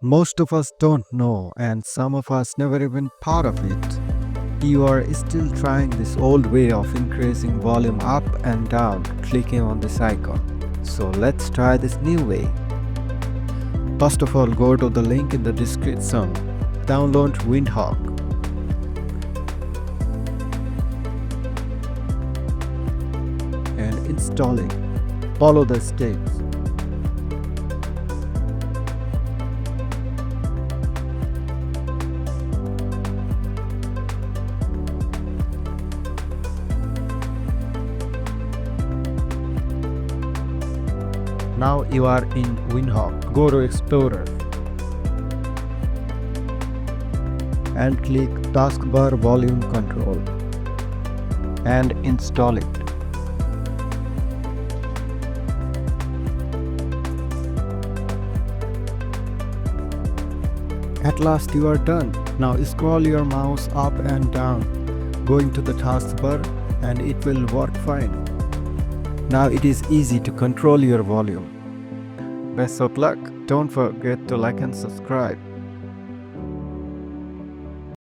Most of us don't know, and some of us never even thought of it. You are still trying this old way of increasing volume up and down, clicking on this icon. So let's try this new way. First of all, go to the link in the description. Download Windhawk and install it. Follow the steps. Now you are in Windhawk. Go to Explorer and click Taskbar Volume Control and install it. At last you are done. Now scroll your mouse up and down, going to the taskbar, and it will work fine. Now it is easy to control your volume. Best of luck. Don't forget to like and subscribe.